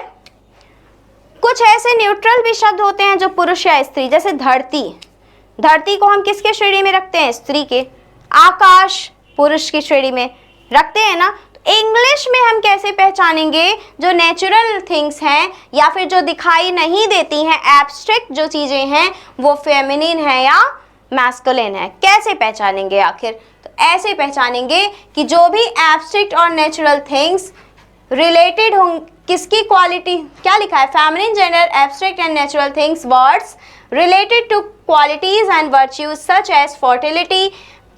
कुछ ऐसे न्यूट्रल भी शब्द होते हैं जो पुरुष या स्त्री, जैसे धरती, धरती को हम किसके श्रेणी में रखते हैं? स्त्री के। आकाश पुरुष की श्रेणी में रखते हैं ना, तो इंग्लिश में हम कैसे पहचानेंगे जो नेचुरल थिंग्स हैं या फिर जो दिखाई नहीं देती हैं, एब्स्ट्रैक्ट जो चीज़ें हैं, वो फेमिनिन है या मैस्कुलिन है? कैसे पहचानेंगे आखिर? तो ऐसे पहचानेंगे कि जो भी एब्स्ट्रैक्ट और नेचुरल थिंग्स रिलेटेड हों, किसकी क्वालिटी, क्या लिखा है, feminine gender abstract and natural things words related to qualities and virtues such as fertility,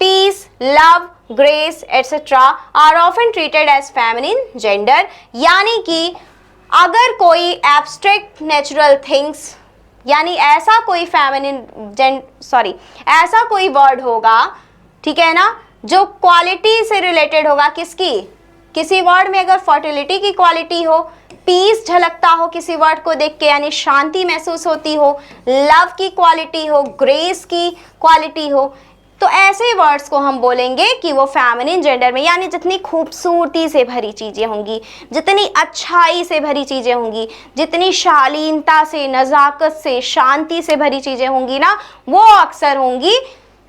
peace, love, grace, etc. are often treated as feminine gender. यानी कि अगर कोई abstract natural things, यानी ऐसा कोई ऐसा कोई वर्ड होगा, ठीक है ना, जो क्वालिटी से रिलेटेड होगा, किसकी, किसी वर्ड में अगर फर्टिलिटी की क्वालिटी हो, पीस झलकता हो किसी वर्ड को देख के, यानी शांति महसूस होती हो, लव की क्वालिटी हो, ग्रेस की क्वालिटी हो, तो ऐसे वर्ड्स को हम बोलेंगे कि वो फेमिनिन जेंडर में, यानी जितनी खूबसूरती से भरी चीज़ें होंगी, जितनी अच्छाई से भरी चीज़ें होंगी, जितनी शालीनता से, नज़ाकत से, शांति से भरी चीज़ें होंगी ना, वो अक्सर होंगी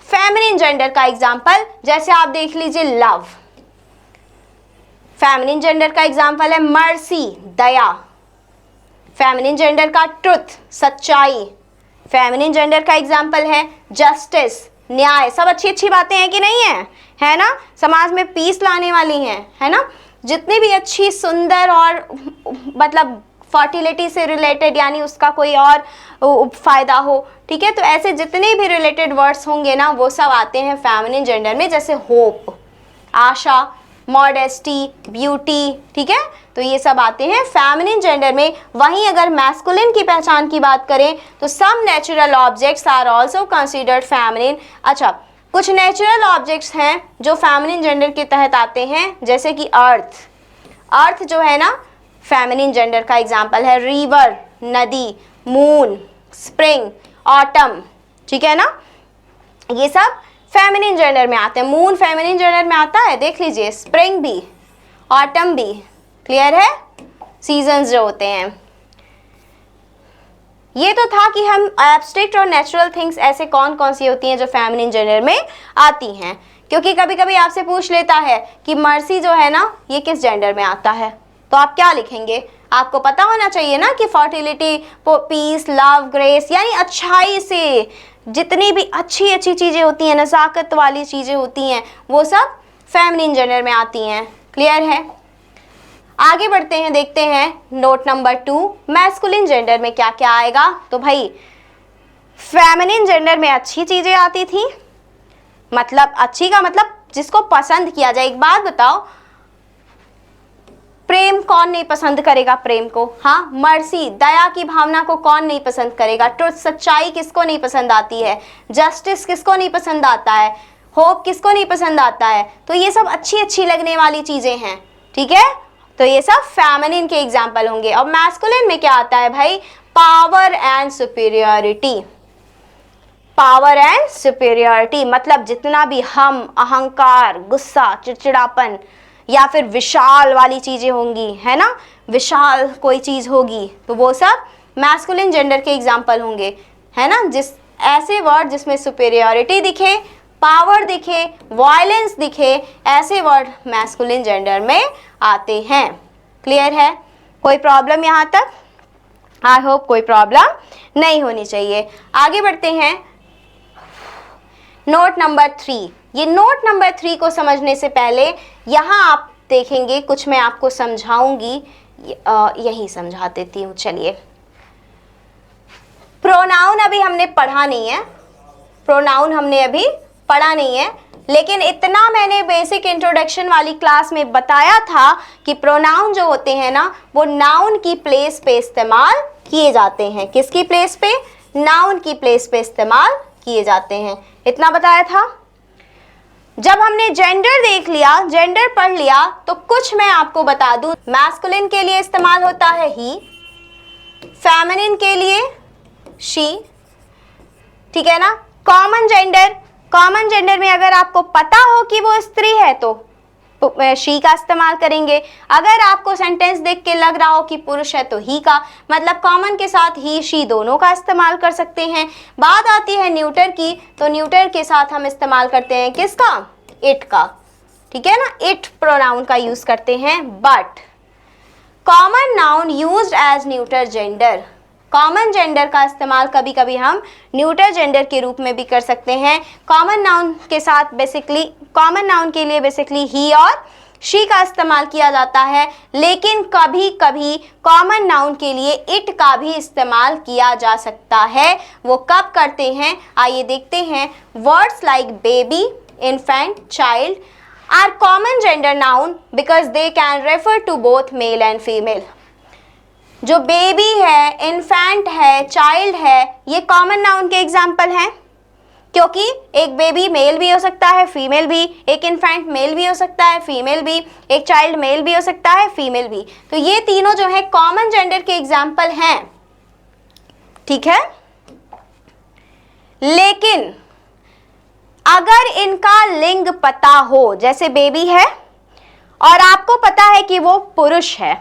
फेमिनिन जेंडर का एग्जाम्पल। जैसे आप देख लीजिए लव, फेमिनिन जेंडर का एग्जाम्पल है मर्सी, दया। फेमिनिन जेंडर का ट्रुथ, सच्चाई। फेमिनिन जेंडर का एग्जाम्पल है जस्टिस, न्याय। सब अच्छी अच्छी बातें हैं कि नहीं है, है ना, समाज में पीस लाने वाली हैं, है ना, जितनी भी अच्छी, सुंदर और मतलब फर्टिलिटी से रिलेटेड, यानी उसका कोई और फायदा हो, ठीक है, तो ऐसे जितने भी रिलेटेड वर्ड्स होंगे ना, वो सब आते हैं फेमिनिन जेंडर में। जैसे होप, आशा, मॉडेस्टी, ब्यूटी, ठीक है, तो ये सब आते हैं फेमिनिन जेंडर में। वहीं अगर मैस्कुलिन की पहचान की बात करें तो some natural objects are also considered feminine. अच्छा, कुछ नेचुरल ऑब्जेक्ट्स हैं जो फेमिनिन जेंडर के तहत आते हैं, जैसे कि अर्थ। अर्थ जो है ना, फेमिनिन जेंडर का एग्जाम्पल है। रिवर, नदी, मून, स्प्रिंग, ऑटम, ठीक है ना, ये सब फेमिनिन जेंडर में आते हैं। मून फेमिनिन जेंडर में आता है, देख लीजिए, स्प्रिंग भी, ऑटम भी, क्लियर है, सीजन्स जो होते हैं। ये तो था कि हम एब्स्ट्रैक्ट और नेचुरल थिंग्स ऐसे कौन कौन सी होती हैं जो फेमिनिन जेंडर में आती हैं, क्योंकि कभी कभी आपसे पूछ लेता है कि मर्सी जो है ना, ये किस जेंडर में आता है, तो आप क्या लिखेंगे? आपको पता होना चाहिए ना कि फर्टिलिटी, पीस, लव, ग्रेस, यानी अच्छाई से जितनी भी अच्छी अच्छी चीज़ें होती हैं, नज़ाकत वाली चीज़ें होती हैं, वो सब फेमिनिन जेंडर में आती हैं। क्लियर है? आगे बढ़ते हैं, देखते हैं नोट नंबर 2, मैस्कुलिन जेंडर में क्या क्या आएगा। तो भाई फेमिनिन जेंडर में अच्छी चीज़ें आती थी, मतलब अच्छी का मतलब जिसको पसंद किया जाए। एक बात बताओ, प्रेम कौन नहीं पसंद करेगा प्रेम को? हाँ, मर्सी, दया की भावना को कौन नहीं पसंद करेगा? ट्रुथ, सच्चाई किसको नहीं पसंद आती है? जस्टिस किसको नहीं पसंद आता है? होप किसको नहीं पसंद आता है? तो ये सब अच्छी अच्छी लगने वाली चीजें हैं, ठीक है, तो ये सब फेमिनिन के एग्जाम्पल होंगे। और मैस्कुलिन में क्या आता है भाई? Power and superiority. Power and superiority मतलब जितना भी हम, अहंकार, गुस्सा, चिड़चिड़ापन या फिर विशाल वाली चीजें होंगी, है ना, विशाल कोई चीज होगी, तो वो सब मैस्कुलिन जेंडर के एग्जाम्पल होंगे, है ना। जिस ऐसे वर्ड जिसमें सुपीरियरिटी दिखे, पावर दिखे, वायलेंस दिखे, ऐसे वर्ड मैस्कुलिन जेंडर में आते हैं। क्लियर है? कोई प्रॉब्लम यहाँ तक? आई होप कोई प्रॉब्लम नहीं होनी चाहिए। आगे बढ़ते हैं, नोट नंबर 3। ये नोट नंबर 3 को समझने से पहले यहाँ आप देखेंगे, कुछ मैं आपको समझाऊंगी, यही समझा देती हूँ। चलिए, प्रोनाउन अभी हमने पढ़ा नहीं है, प्रोनाउन हमने अभी पढ़ा नहीं है, लेकिन इतना मैंने बेसिक इंट्रोडक्शन वाली क्लास में बताया था कि प्रोनाउन जो होते हैं ना, वो नाउन की प्लेस पे इस्तेमाल किए जाते हैं। किसकी प्लेस पे? नाउन की प्लेस पे इस्तेमाल किए जाते हैं, इतना बताया था। जब हमने जेंडर देख लिया, जेंडर पढ़ लिया, तो कुछ मैं आपको बता दूं। मैस्कुलिन के लिए इस्तेमाल होता है ही, फेमिनिन के लिए शी, ठीक है ना। कॉमन जेंडर, कॉमन जेंडर में अगर आपको पता हो कि वो स्त्री है तो शी का इस्तेमाल करेंगे। अगर आपको सेंटेंस देख के लग रहा हो कि पुरुष है तो ही का, मतलब कॉमन के साथ ही शी दोनों का इस्तेमाल कर सकते हैं। बात आती है न्यूटर की, तो न्यूटर के साथ हम इस्तेमाल करते हैं किसका? इट का। ठीक है ना, इट प्रोनाउन का यूज करते हैं। But common noun used as neuter gender, common gender का इस्तेमाल कभी कभी हम न्यूटर जेंडर के रूप में भी कर सकते हैं। कॉमन नाउन के साथ बेसिकली, कॉमन नाउन के लिए बेसिकली ही और शी का इस्तेमाल किया जाता है, लेकिन कभी कभी कॉमन नाउन के लिए इट का भी इस्तेमाल किया जा सकता है। वो कब करते हैं, आइए देखते हैं। Words like baby, infant, child are common gender noun because they can refer to both male and female. जो बेबी है, इन्फेंट है, चाइल्ड है, ये कॉमन नाउन के एग्जाम्पल हैं, क्योंकि एक बेबी मेल भी हो सकता है, फीमेल भी, एक इन्फेंट मेल भी हो सकता है, फीमेल भी, एक चाइल्ड मेल भी हो सकता है, फीमेल भी। तो ये तीनों जो है कॉमन जेंडर के एग्जाम्पल हैं, ठीक है। लेकिन अगर इनका लिंग पता हो, जैसे बेबी है और आपको पता है कि वो पुरुष है,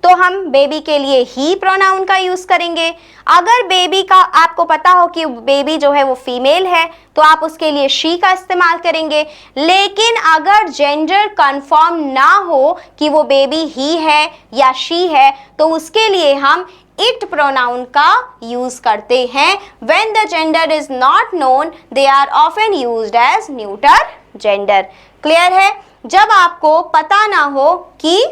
तो हम बेबी के लिए ही प्रोनाउन का यूज करेंगे। अगर बेबी का आपको पता हो कि बेबी जो है वो फीमेल है, तो आप उसके लिए शी का इस्तेमाल करेंगे। लेकिन अगर जेंडर कंफर्म ना हो कि वो बेबी ही है या शी है, तो उसके लिए हम इट प्रोनाउन का यूज करते हैं। When the gender is not known, they are often used as neuter gender. Clear है? जब आपको पता ना हो कि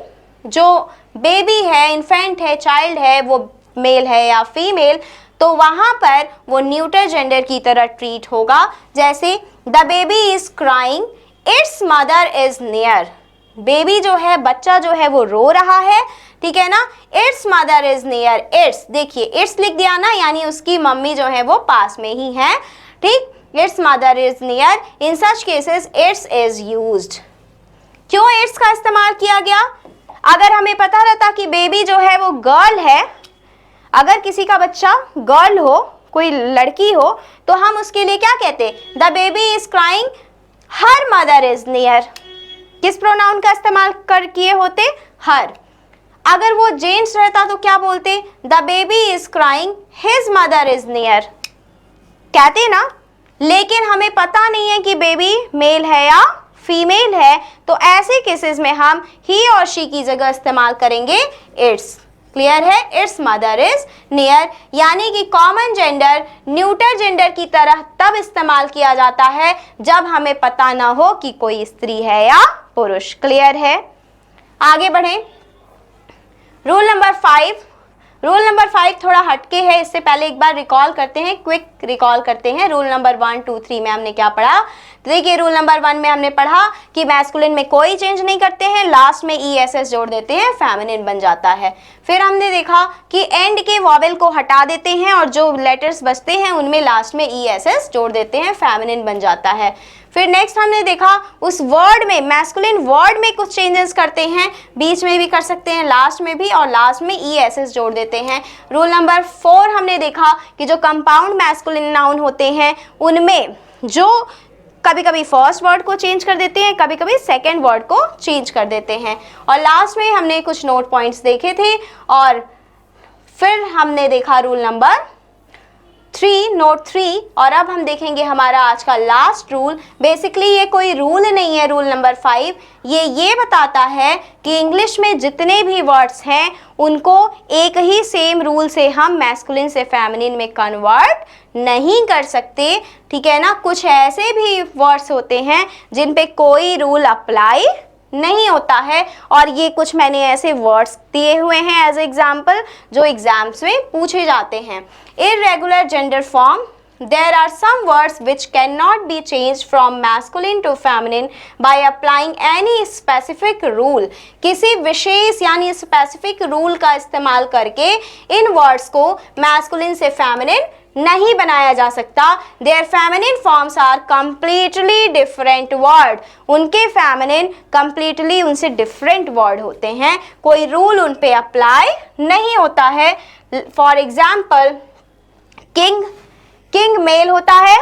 जो बेबी है, इन्फेंट है, चाइल्ड है, वो मेल है या फीमेल, तो वहां पर वो न्यूटर जेंडर की तरह ट्रीट होगा। जैसे the baby is crying, it's mother is near. Baby जो है, बच्चा जो है वो रो रहा है, ठीक है ना। It's mother is near, it's, देखिए इट्स लिख दिया ना, यानी उसकी मम्मी जो है वो पास में ही है, ठीक। It's mother is near, in such cases it's is used. क्यों इट्स का इस्तेमाल किया गया? अगर हमें पता रहता कि बेबी जो है वो गर्ल है, अगर किसी का बच्चा गर्ल हो, कोई लड़की हो, तो हम उसके लिए क्या कहते? The baby is crying, her mother is near. किस प्रोनाउन का इस्तेमाल कर किए होते? हर। अगर वो जेंट्स रहता तो क्या बोलते? The baby is crying, his mother is near, कहते ना। लेकिन हमें पता नहीं है कि बेबी मेल है या फीमेल है, तो ऐसे केसेस में हम ही और शी की जगह इस्तेमाल करेंगे इट्स। क्लियर है? इट्स मदर इज नियर, यानी कि कॉमन जेंडर न्यूटर जेंडर की तरह तब इस्तेमाल किया जाता है जब हमें पता ना हो कि कोई स्त्री है या पुरुष। क्लियर है? आगे बढ़ें। Rule number 5। रूल नंबर 5 थोड़ा हटके है, इससे पहले एक बार रिकॉल करते हैं, क्विक रिकॉल करते हैं। रूल नंबर 1, 2, 3 में हमने क्या पढ़ा? तो देखिए, रूल नंबर 1 में हमने पढ़ा कि मैस्कुलिन में कोई चेंज नहीं करते हैं, लास्ट में ESS जोड़ देते हैं, फेमिनिन बन जाता है। फिर हमने देखा कि एंड के वॉवेल को हटा देते हैं और जो लेटर्स बचते हैं उनमें लास्ट में ESS जोड़ देते हैं, फेमिनिन बन जाता है। फिर नेक्स्ट हमने देखा उस वर्ड में, मैस्कुलिन वर्ड में कुछ चेंजेस करते हैं, बीच में भी कर सकते हैं, लास्ट में भी, और लास्ट में ESS जोड़ देते हैं। रूल नंबर 4 हमने देखा कि जो कंपाउंड मैस्कुलिन नाउन होते हैं उनमें जो कभी कभी फर्स्ट वर्ड को चेंज कर देते हैं, कभी कभी सेकेंड वर्ड को चेंज कर देते हैं। और लास्ट में हमने कुछ नोट पॉइंट्स देखे थे, और फिर हमने देखा रूल नंबर 3, नोट 3। और अब हम देखेंगे हमारा आज का लास्ट रूल। बेसिकली ये कोई रूल नहीं है, रूल नंबर 5 ये बताता है कि इंग्लिश में जितने भी वर्ड्स हैं उनको एक ही सेम रूल से हम मैस्कुलिन से फेमिनिन में कन्वर्ट नहीं कर सकते, ठीक है ना। कुछ ऐसे भी वर्ड्स होते हैं जिन पे कोई रूल अप्लाई नहीं होता है, और ये कुछ मैंने ऐसे वर्ड्स दिए हुए हैं एज एग्जाम्पल जो एग्जाम्स में पूछे जाते हैं। Irregular gender form, there are some words which cannot be changed from masculine to feminine by applying any specific rule। किसी विशेष यानी स्पेसिफिक रूल का इस्तेमाल करके इन वर्ड्स को मैस्कुलिन से फेमिनिन नहीं बनाया जा सकता। Their feminine forms are completely different word। उनके फेमिनिन completely उनसे डिफरेंट वर्ड होते हैं, कोई रूल उन पे अप्लाई नहीं होता है। For example, king, king male होता है,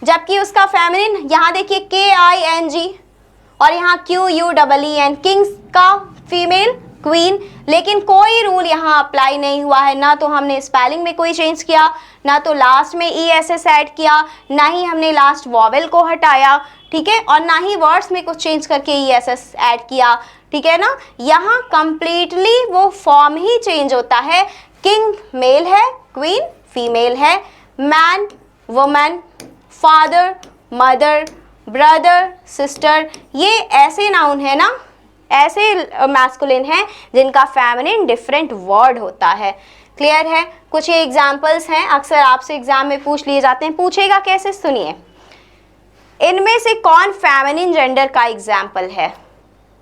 जबकि उसका फेमिनिन यहाँ देखिए KING, और यहाँ QUEEN, किंग्स का फीमेल क्वीन, लेकिन कोई रूल यहाँ अप्लाई नहीं हुआ है, ना तो हमने स्पेलिंग में कोई चेंज किया, ना तो लास्ट में ESS ऐड किया, ना ही हमने लास्ट वॉवेल को हटाया, ठीक है, और ना ही वर्ड्स में कुछ चेंज करके ESS ऐड किया, ठीक है ना। यहाँ कंप्लीटली वो फॉर्म ही चेंज होता है। किंग मेल है, क्वीन फीमेल है, man woman, father mother, brother sister, ये ऐसे नाउन है ना, ऐसे मैस्कुलिन हैं जिनका फेमिनिन डिफरेंट वर्ड होता है। क्लियर है। कुछ ये एग्जाम्पल्स हैं, अक्सर आपसे एग्जाम में पूछ लिए जाते हैं। पूछेगा कैसे, सुनिए। इनमें से कौन फेमिनिन जेंडर का एग्जाम्पल है,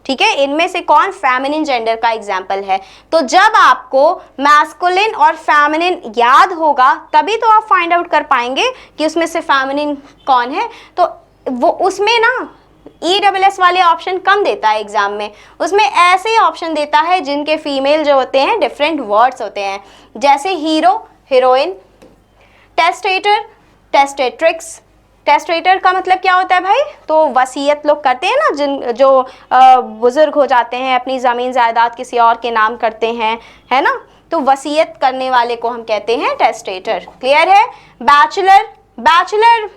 ठीक है, इनमें से कौन फेमिनिन जेंडर का एग्जाम्पल है। तो जब आपको मैस्कुलिन और फेमिनिन याद होगा तभी तो आप फाइंड आउट कर पाएंगे कि उसमें से फेमिनिन कौन है। तो वो उसमें ना ESS वाले ऑप्शन कम देता है एग्जाम में, उसमें ऐसे ऑप्शन देता है जिनके फीमेल जो होते हैं डिफरेंट वर्ड्स होते हैं, जैसे हीरो हीरोइन, टेस्टेटर टेस्टेट्रिक्स। टेस्टेटर का मतलब क्या होता है भाई, तो वसीयत लोग करते हैं ना, जिन जो बुजुर्ग हो जाते हैं, अपनी ज़मीन जायदाद किसी और के नाम करते हैं, है ना, तो वसीयत करने वाले को हम कहते हैं टेस्टेटर। क्लियर है। बैचलर, बैचलर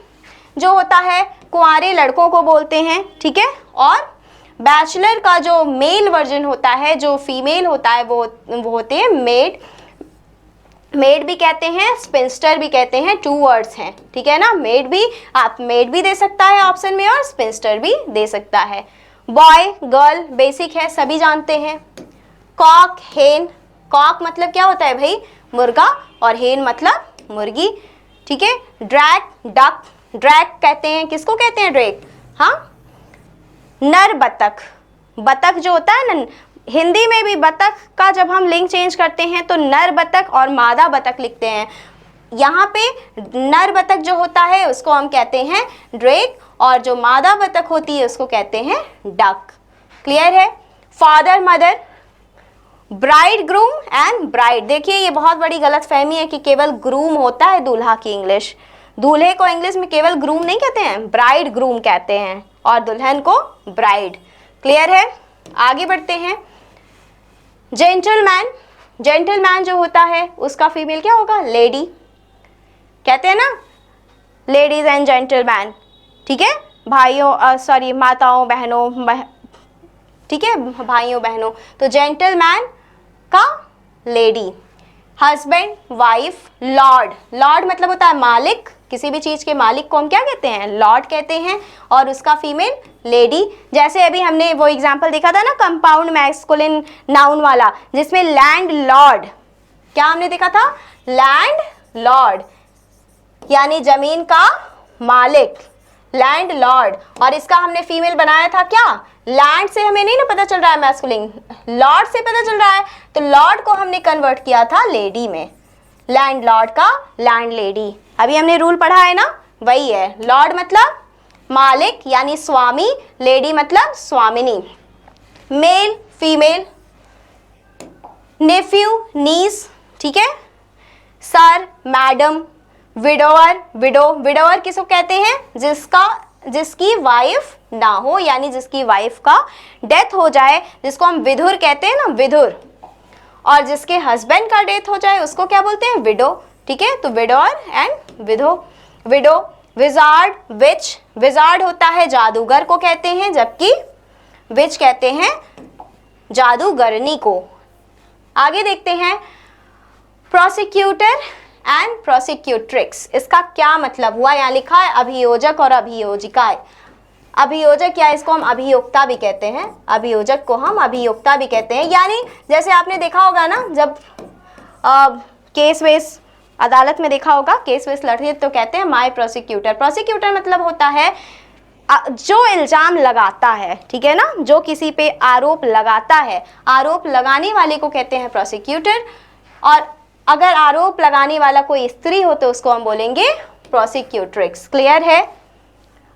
जो होता है कुंवारे लड़कों को बोलते हैं, ठीक है, और बैचलर का जो मेल वर्जन होता है, जो फीमेल होता है, वो होते हैं मेड। मेड भी कहते हैं, स्पिंस्टर भी कहते हैं, 2 वर्ड्स हैं, ठीक है ना। मेड भी, आप मेड भी दे सकता है ऑप्शन में और स्पिंस्टर भी दे सकता है। बॉय गर्ल बेसिक है, सभी जानते हैं। कॉक हेन, कॉक मतलब क्या होता है भाई, मुर्गा, और हेन मतलब मुर्गी, ठीक है। ड्रैक डक, ड्रैक कहते हैं, किसको कहते हैं, ड्रैक, हाँ। नर बतख, बतख जो होता है ना, हिंदी में भी बतख का जब हम लिंग चेंज करते हैं तो नर बतख और मादा बतख लिखते हैं। यहाँ पे नर बतख जो होता है उसको हम कहते हैं ड्रेक, और जो मादा बतख होती है उसको कहते हैं डक। क्लियर है। Father mother, bride groom and bride. देखिए ये बहुत बड़ी गलतफहमी है कि केवल ग्रूम होता है दूल्हा की इंग्लिश, दूल्हे को इंग्लिश में केवल ग्रूम नहीं कहते हैं, ब्राइड ग्रूम कहते हैं, और दुल्हन को ब्राइड। क्लियर है। आगे बढ़ते हैं। जेंटलमैन, जेंटलमैन जो होता है उसका फीमेल क्या होगा, लेडी, कहते हैं ना, लेडीज एंड जेंटलमैन, ठीक है, भाइयों सॉरी माताओं बहनों, ठीक है, भाइयों बहनों, तो जेंटलमैन का lady. Husband wife, Lord, Lord मतलब होता है मालिक, किसी भी चीज के मालिक को हम क्या कहते हैं, लॉर्ड कहते हैं, और उसका फीमेल लेडी। जैसे अभी हमने वो एग्जांपल देखा था ना कंपाउंड मैस्कुलिन नाउन वाला, जिसमें लैंड लॉर्ड, क्या हमने देखा था, लैंड लॉर्ड यानी जमीन का मालिक, लैंड लॉर्ड, और इसका हमने फीमेल बनाया था क्या, लैंड से हमें नहीं ना पता चल रहा है मैस्कुलिन, लॉर्ड से पता चल रहा है, तो लॉर्ड को हमने कन्वर्ट किया था लेडी में, लैंड लॉर्ड का लैंड लेडी। अभी हमने रूल पढ़ा है ना, वही है, लॉर्ड मतलब मालिक यानी स्वामी, लेडी मतलब स्वामिनी। मेल फीमेल, नेफ्यू नीस, ठीक है, sir madam, widower, window, widower किसको कहते हैं, जिसकी वाइफ ना हो, यानी जिसकी वाइफ का डेथ हो जाए, जिसको हम विधुर कहते हैं ना, विधुर, और जिसके हस्बैंड का डेथ हो जाए उसको क्या बोलते हैं, विडो, ठीक है, तो विडोअर एंड विधो, विडो। विजार्ड विच, विजार्ड होता है जादूगर को कहते हैं, जबकि विच कहते हैं जादूगरनी को। आगे देखते हैं। प्रोसिक्यूटर एंड प्रोसिक्यूट्रिक्स, इसका क्या मतलब हुआ, यहाँ लिखा है अभियोजक और अभियोजिका। अभियोजक या इसको हम अभियोक्ता भी कहते हैं, अभियोजक को हम अभियोक्ता भी कहते हैं, यानी जैसे आपने देखा होगा ना, जब केस वेस अदालत में देखा होगा, केस वेस लड़ते तो कहते हैं माय प्रोसिक्यूटर। प्रोसिक्यूटर मतलब होता है जो इल्जाम लगाता है, ठीक है ना, जो किसी पे आरोप लगाता है, आरोप लगाने वाले को कहते हैं प्रोसिक्यूटर, और अगर आरोप लगाने वाला कोई स्त्री हो तो उसको हम बोलेंगे प्रोसिक्यूट्रिक्स। क्लियर है।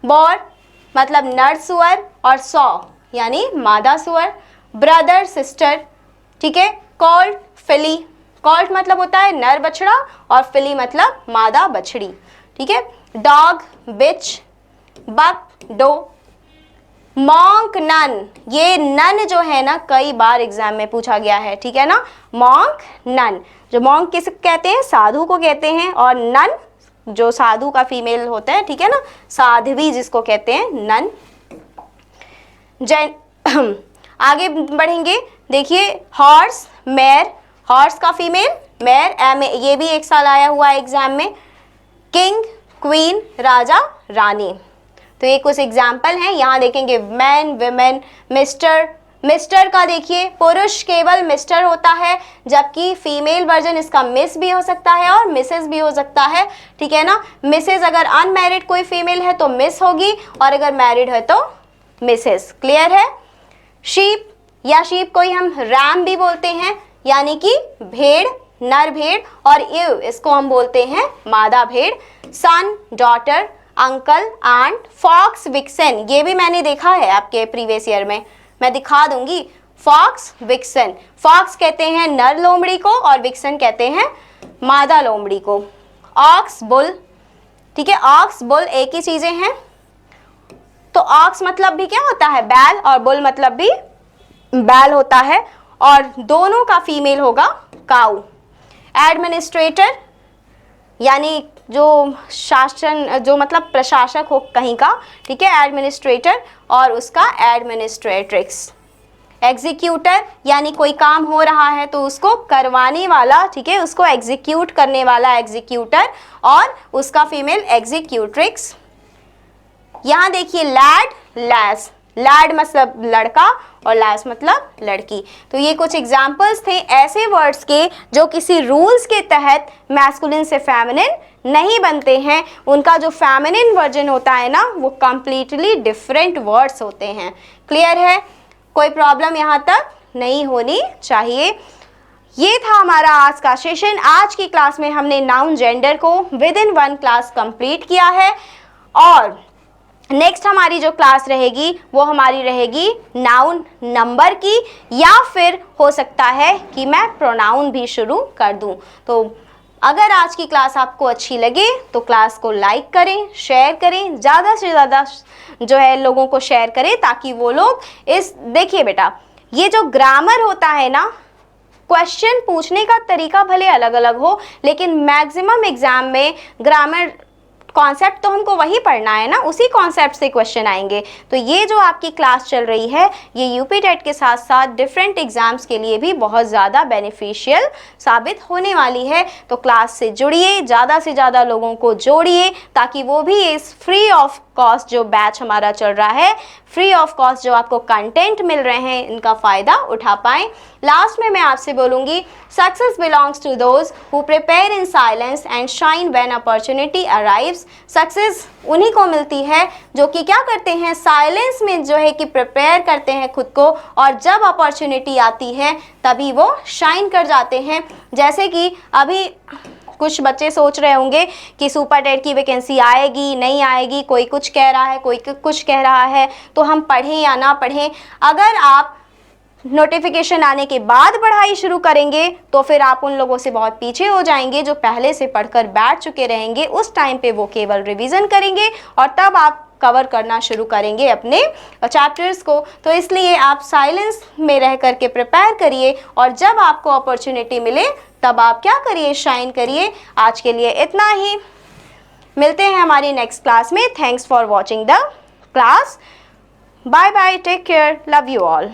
बॉर मतलब नर सुअर, और सॉ यानी मादा सुअर। ब्रदर सिस्टर, ठीक है। कॉल्ट फिली, कॉल्ट मतलब होता है नर बछड़ा, और फिली मतलब मादा बछड़ी, ठीक है। डॉग बिच, बक डो, मॉन्क, नन, ये नन जो है ना कई बार एग्जाम में पूछा गया है, ठीक है ना। मॉन्क, नन, जो मॉन्क किसे कहते हैं, साधु को कहते हैं, और नन जो साधु का फीमेल होता है, ठीक है ना, साध्वी जिसको कहते हैं, नन। जैन आगे बढ़ेंगे, देखिए हॉर्स, मेयर, हॉर्स का फीमेल, मेयर, ये भी एक साल आया हुआ है एग्जाम में। किंग, क्वीन, राजा, रानी। तो ये कुछ एग्जाम्पल हैं, यहाँ देखेंगे मैन, विमेन, मिस्टर, मिस्टर का देखिए पुरुष केवल मिस्टर होता है, जबकि फीमेल वर्जन इसका मिस भी हो सकता है और मिसेस भी हो सकता है, ठीक है ना। मिसेस अगर अनमैरिड कोई फीमेल है तो मिस होगी, और अगर मैरिड है तो मिसेस। क्लियर है। शीप, या शीप को ही हम रैम भी बोलते हैं, यानी कि भेड़, नर भेड़, और ईव इसको हम बोलते हैं मादा भेड़। Son, daughter, uncle, aunt, fox, vixen, ये भी मैंने देखा है आपके प्रीवियस ईयर में, मैं दिखा दूंगी। फॉक्स, विक्सन, फॉक्स कहते हैं नर लोमड़ी को और विक्सन कहते हैं मादा लोमड़ी को। ऑक्स, बुल, ठीक है, ऑक्स बुल एक ही चीजें हैं। तो ऑक्स मतलब भी क्या होता है, बैल, और बुल मतलब भी बैल होता है, और दोनों का फीमेल होगा काऊ। एडमिनिस्ट्रेटर यानी जो शासन, जो मतलब प्रशासक हो कहीं का, ठीक है, एडमिनिस्ट्रेटर, और उसका एडमिनिस्ट्रेट्रिक्स। एग्जीक्यूटर यानी कोई काम हो रहा है तो उसको करवाने वाला, ठीक है, उसको एग्जीक्यूट करने वाला एग्जीक्यूटर, और उसका फीमेल एग्जीक्यूट्रिक्स। यहाँ देखिए लैड, लैस, लैड मतलब लड़का और लैस मतलब लड़की। तो ये कुछ एग्जाम्पल्स थे ऐसे वर्ड्स के जो किसी रूल्स के तहत मैस्कुलिन से फेमिनिन नहीं बनते हैं, उनका जो फेमिनिन वर्जन होता है ना वो कंप्लीटली डिफरेंट वर्ड्स होते हैं। क्लियर है, कोई प्रॉब्लम यहाँ तक नहीं होनी चाहिए। ये था हमारा आज का सेशन। आज की क्लास में हमने नाउन जेंडर को with in one class complete किया है, और नेक्स्ट हमारी जो क्लास रहेगी वो हमारी रहेगी नाउन नंबर की, या फिर हो सकता है कि मैं प्रोनाउन भी शुरू कर दूं। तो अगर आज की क्लास आपको अच्छी लगे तो क्लास को लाइक करें, शेयर करें, ज़्यादा से ज़्यादा जो है लोगों को शेयर करें, ताकि वो लोग इस, देखिए बेटा, ये जो ग्रामर होता है ना, क्वेश्चन पूछने का तरीका भले अलग अलग हो, लेकिन मैक्सिमम एग्जाम में ग्रामर कॉन्सेप्ट तो हमको वही पढ़ना है ना, उसी कॉन्सेप्ट से क्वेश्चन आएंगे। तो ये जो आपकी क्लास चल रही है ये यूपी टेट के साथ साथ डिफरेंट एग्जाम्स के लिए भी बहुत ज़्यादा बेनिफिशियल साबित होने वाली है। तो क्लास से जुड़िए, ज़्यादा से ज़्यादा लोगों को जोड़िए, ताकि वो भी इस फ्री ऑफ कॉस्ट जो बैच हमारा चल रहा है, फ्री ऑफ कॉस्ट जो आपको कंटेंट मिल रहे हैं, इनका फ़ायदा उठा पाएँ। लास्ट में मैं आपसे बोलूँगी, success belongs to those who prepare in silence and shine when opportunity arrives. Success उन्हीं को मिलती है जो कि क्या करते हैं, साइलेंस में जो है कि प्रिपेयर करते हैं खुद को, और जब अपॉर्चुनिटी आती है तभी वो शाइन कर जाते हैं। जैसे कि अभी कुछ बच्चे सोच रहे होंगे कि सुपर टेट की वैकेंसी आएगी नहीं आएगी, कोई कुछ कह रहा है, कोई कुछ कह रहा है, तो हम पढ़ें या ना पढ़ें। अगर आप नोटिफिकेशन आने के बाद पढ़ाई शुरू करेंगे तो फिर आप उन लोगों से बहुत पीछे हो जाएंगे जो पहले से पढ़कर बैठ चुके रहेंगे। उस टाइम पे वो केवल रिवीजन करेंगे और तब आप कवर करना शुरू करेंगे अपने चैप्टर्स को। तो इसलिए आप साइलेंस में रह करके प्रिपेयर करिए, और जब आपको अपॉर्चुनिटी मिले तब आप क्या करिए, शाइन करिए। आज के लिए इतना ही, मिलते हैं हमारी नेक्स्ट क्लास में। Thanks for watching the class. Bye bye, take care, love you all.